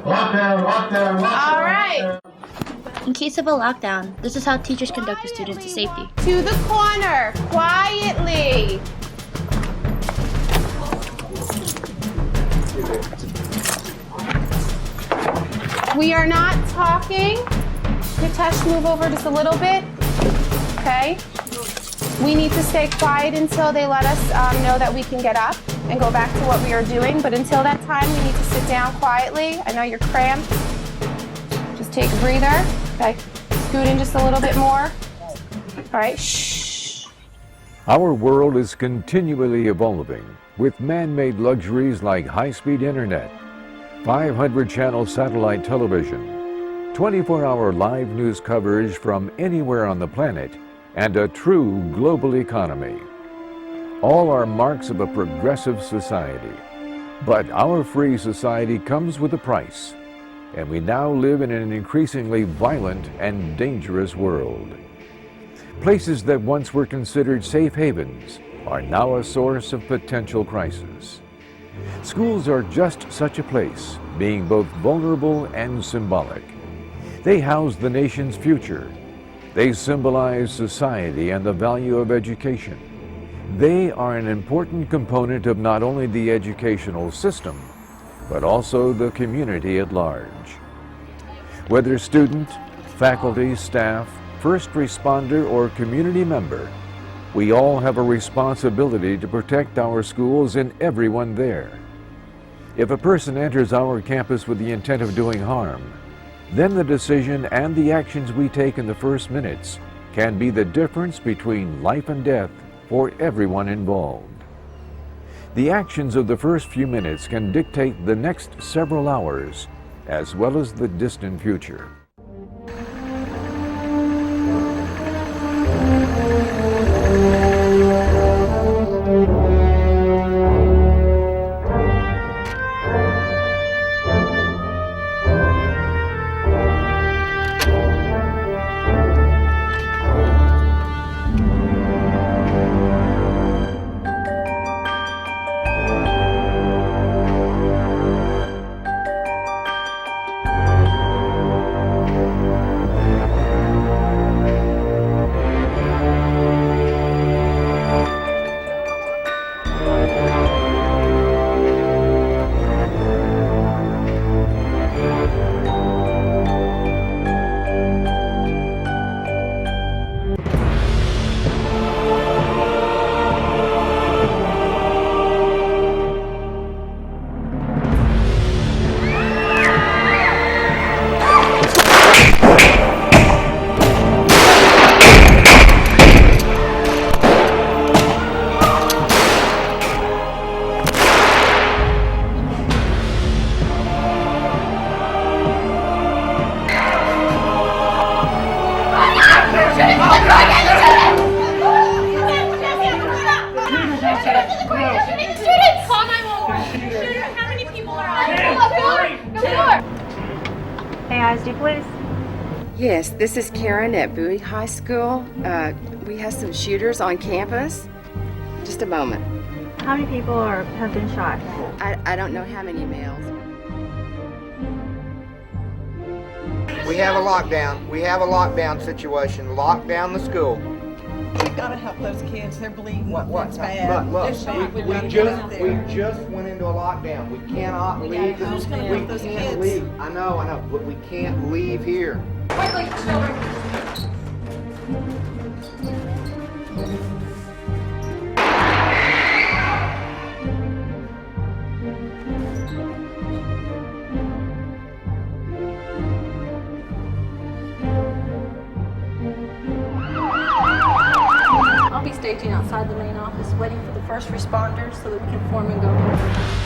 All right. In case of a lockdown, this is how teachers conduct the students to safety. To the corner, quietly. We are not talking. Hitesh, move over just a little bit. Okay. We need to stay quiet until they let us know that we can get up and go back to what we are doing. But until that time, we need to sit down quietly. I know you're cramped. Just take a breather. Okay. Scoot in just a little bit more. All right. Shh. Our world is continually evolving with man-made luxuries like high-speed internet, 500-channel satellite television, 24-hour live news coverage from anywhere on the planet, and a true global economy. All are marks of a progressive society. But our free society comes with a price, and we now live in an increasingly violent and dangerous world. Places that once were considered safe havens are now a source of potential crisis. Schools are just such a place, being both vulnerable and symbolic. They house the nation's future. They symbolize society and the value of education. They are an important component of not only the educational system, but also the community at large. Whether student, faculty, staff, first responder, or community member, we all have a responsibility to protect our schools and everyone there. If a person enters our campus with the intent of doing harm, then the decision and the actions we take in the first minutes can be the difference between life and death for everyone involved. The actions of the first few minutes can dictate the next several hours, as well as the distant future. Yes, this is Karen at Bowie High School. We have some shooters on campus. Just a moment. How many people have been shot? I don't know how many males. We have a lockdown. We have a lockdown situation. Lock down the school. We've got to help those kids. They're bleeding. What? It's bad. Look, It's bad. we just went into a lockdown. We cannot leave. Who's gonna help those kids? Leave. I know, but we can't leave here. Quickly, children. I'll be staging outside the main office, waiting for the first responders so that we can form and go.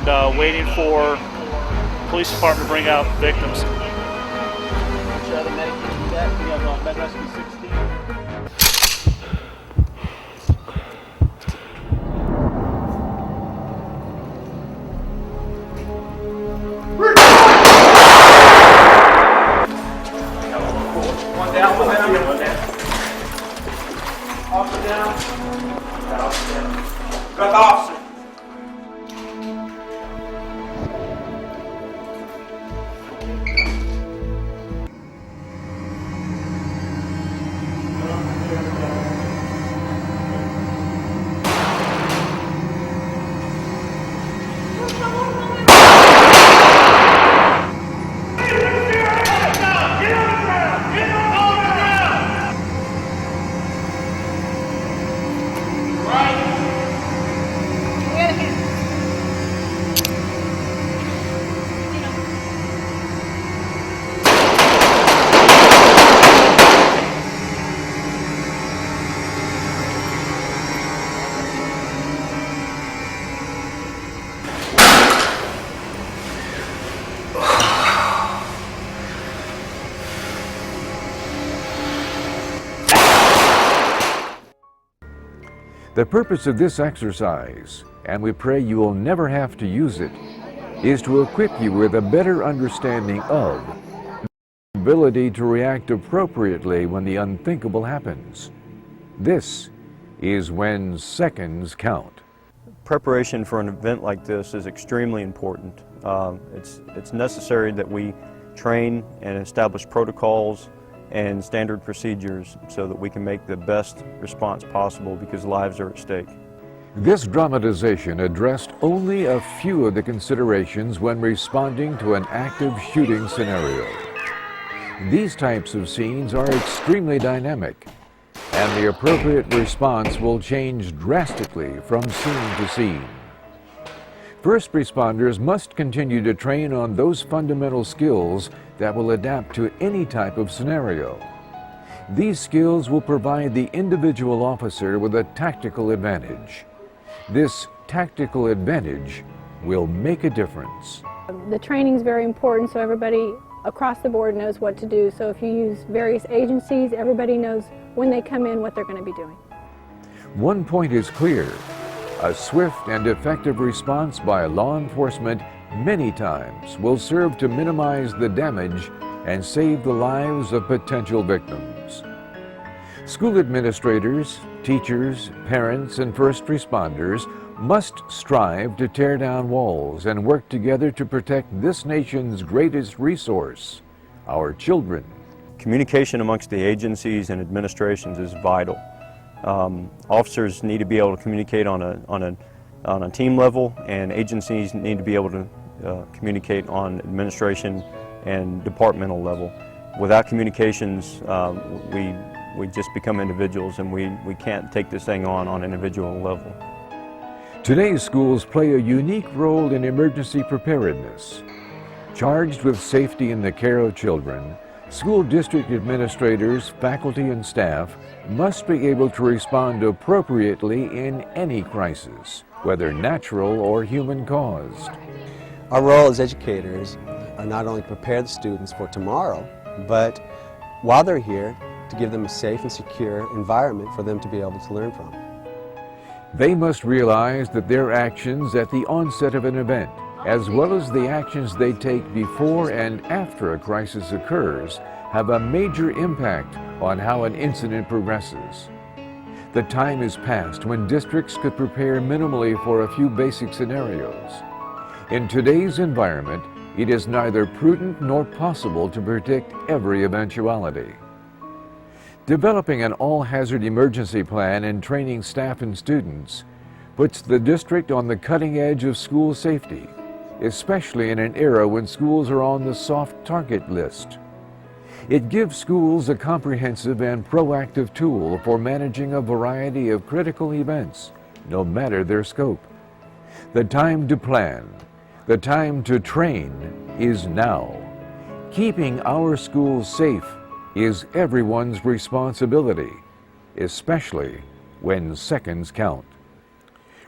and waiting for police department to bring out victims. Which other Medicaid you got? We have Med Rescue 16. One down, one down, one down. Officer down. Officer down. Got the officer. The purpose of this exercise, and we pray you will never have to use it, is to equip you with a better understanding of the ability to react appropriately when the unthinkable happens. This is when seconds count. Preparation for an event like this is extremely important. It's necessary that we train and establish protocols and standard procedures so that we can make the best response possible, because lives are at stake. This dramatization addressed only a few of the considerations when responding to an active shooting scenario. These types of scenes are extremely dynamic, and the appropriate response will change drastically from scene to scene. First responders must continue to train on those fundamental skills that will adapt to any type of scenario. These skills will provide the individual officer with a tactical advantage. This tactical advantage will make a difference. The training is very important, so everybody across the board knows what to do. So if you use various agencies, everybody knows when they come in what they're going to be doing. One point is clear: a swift and effective response by law enforcement many times will serve to minimize the damage and save the lives of potential victims. School administrators, teachers, parents, and first responders must strive to tear down walls and work together to protect this nation's greatest resource, our children. Communication amongst the agencies and administrations is vital. Officers need to be able to communicate on a team level, and agencies need to be able to communicate on administration and departmental level. Without communications, we just become individuals, and we can't take this thing on an individual level. Today's schools play a unique role in emergency preparedness. Charged with safety and the care of children, school district administrators, faculty, and staff must be able to respond appropriately in any crisis, whether natural or human-caused. Our role as educators are not only to prepare the students for tomorrow, but while they're here, to give them a safe and secure environment for them to be able to learn from. They must realize that their actions at the onset of an event, as well as the actions they take before and after a crisis occurs, have a major impact on how an incident progresses. The time is past when districts could prepare minimally for a few basic scenarios. In today's environment, it is neither prudent nor possible to predict every eventuality. Developing an all-hazard emergency plan and training staff and students puts the district on the cutting edge of school safety, especially in an era when schools are on the soft target list. It gives schools a comprehensive and proactive tool for managing a variety of critical events, no matter their scope. The time to plan, the time to train is now. Keeping our schools safe is everyone's responsibility, especially when seconds count.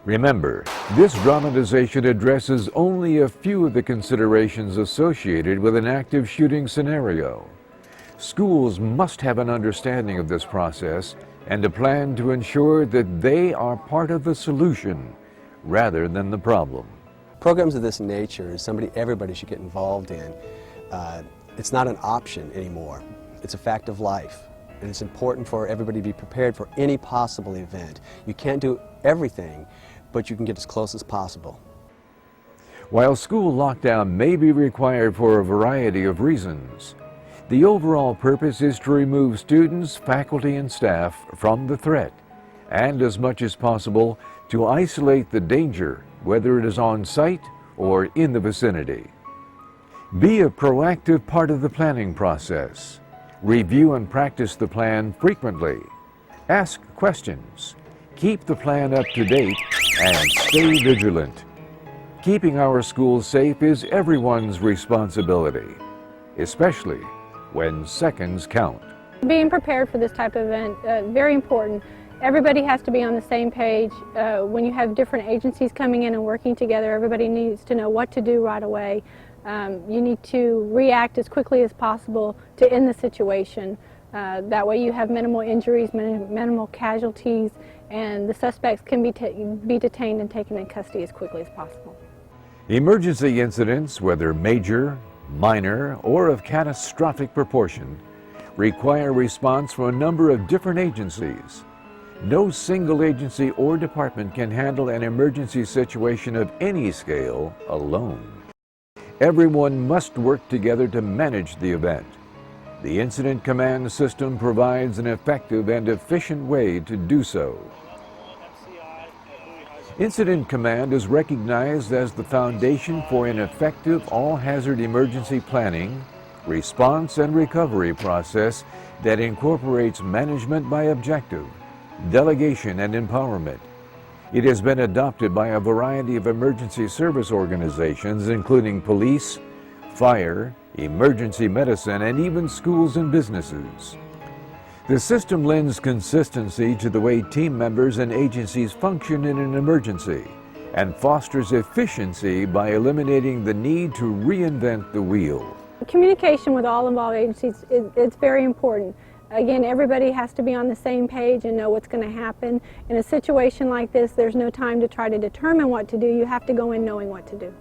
Remember, this dramatization addresses only a few of the considerations associated with an active shooting scenario. Schools must have an understanding of this process and a plan to ensure that they are part of the solution rather than the problem. Programs of this nature is something everybody should get involved in. It's not an option anymore. It's a fact of life. And it's important for everybody to be prepared for any possible event. You can't do everything, but you can get as close as possible. While school lockdown may be required for a variety of reasons, the overall purpose is to remove students, faculty, and staff from the threat, and as much as possible to isolate the danger, whether it is on site or in the vicinity. Be a proactive part of the planning process. Review and practice the plan frequently. Ask questions. Keep the plan up to date and stay vigilant. Keeping our schools safe is everyone's responsibility, especially when seconds count. Being prepared for this type of event, very important. Everybody has to be on the same page. When you have different agencies coming in and working together, everybody needs to know what to do right away. You need to react as quickly as possible to end the situation. That way you have minimal injuries, minimal casualties, and the suspects can be detained and taken in custody as quickly as possible. Emergency incidents, whether major, minor, or of catastrophic proportion, require response from a number of different agencies. No single agency or department can handle an emergency situation of any scale alone. Everyone must work together to manage the event. The Incident Command System provides an effective and efficient way to do so. Incident Command is recognized as the foundation for an effective all-hazard emergency planning, response, and recovery process that incorporates management by objective, delegation, and empowerment. It has been adopted by a variety of emergency service organizations, including police, fire, emergency medicine, and even schools and businesses. The system lends consistency to the way team members and agencies function in an emergency and fosters efficiency by eliminating the need to reinvent the wheel. Communication with all involved agencies is very important. Again, everybody has to be on the same page and know what's going to happen. In a situation like this, there's no time to try to determine what to do. You have to go in knowing what to do.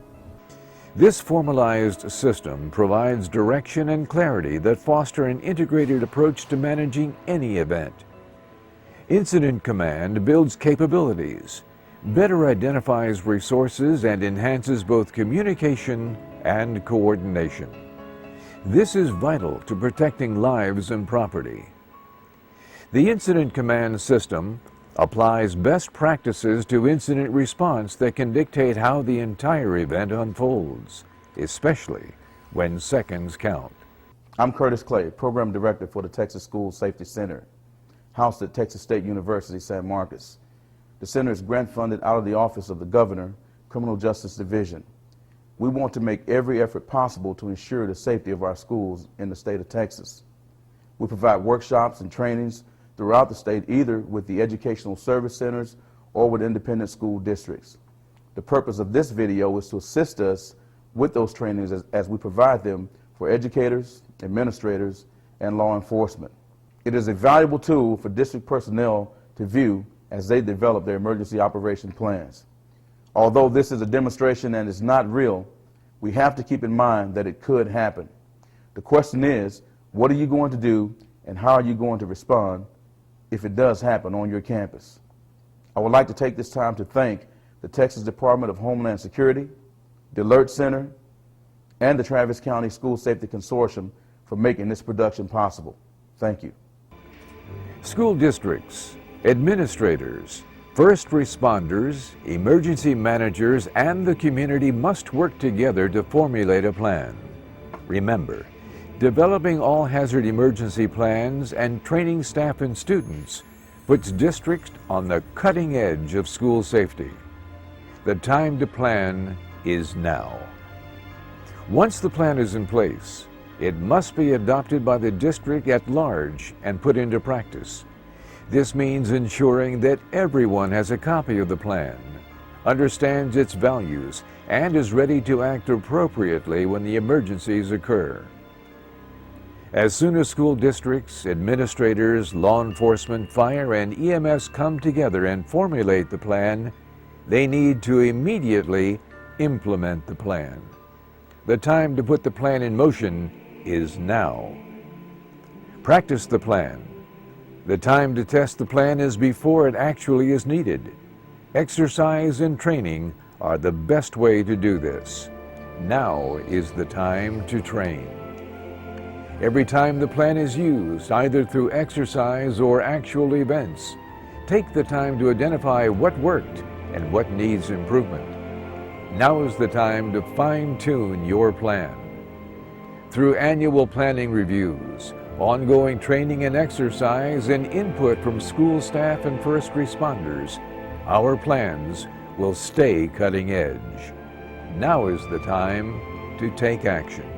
This formalized system provides direction and clarity that foster an integrated approach to managing any event. Incident Command builds capabilities, better identifies resources, and enhances both communication and coordination. This is vital to protecting lives and property. The Incident Command System applies best practices to incident response that can dictate how the entire event unfolds, especially when seconds count. I'm Curtis Clay, Program Director for the Texas School Safety Center, housed at Texas State University, San Marcos. The center is grant funded out of the Office of the Governor, Criminal Justice Division. We want to make every effort possible to ensure the safety of our schools in the state of Texas. We provide workshops and trainings throughout the state, either with the educational service centers or with independent school districts. The purpose of this video is to assist us with those trainings as we provide them for educators, administrators, and law enforcement. It is a valuable tool for district personnel to view as they develop their emergency operation plans. Although this is a demonstration and is not real, we have to keep in mind that it could happen. The question is, what are you going to do and how are you going to respond if it does happen on your campus? I would like to take this time to thank the Texas Department of Homeland Security, the Alert Center, and the Travis County School Safety Consortium for making this production possible. Thank you. School districts, administrators, first responders, emergency managers, and the community must work together to formulate a plan. Remember, developing all-hazard emergency plans and training staff and students puts districts on the cutting edge of school safety. The time to plan is now. Once the plan is in place, it must be adopted by the district at large and put into practice. This means ensuring that everyone has a copy of the plan, understands its values, and is ready to act appropriately when the emergencies occur. As soon as school districts, administrators, law enforcement, fire, and EMS come together and formulate the plan, they need to immediately implement the plan. The time to put the plan in motion is now. Practice the plan. The time to test the plan is before it actually is needed. Exercise and training are the best way to do this. Now is the time to train. Every time the plan is used, either through exercise or actual events, take the time to identify what worked and what needs improvement. Now is the time to fine-tune your plan. Through annual planning reviews, ongoing training and exercise, and input from school staff and first responders, our plans will stay cutting edge. Now is the time to take action.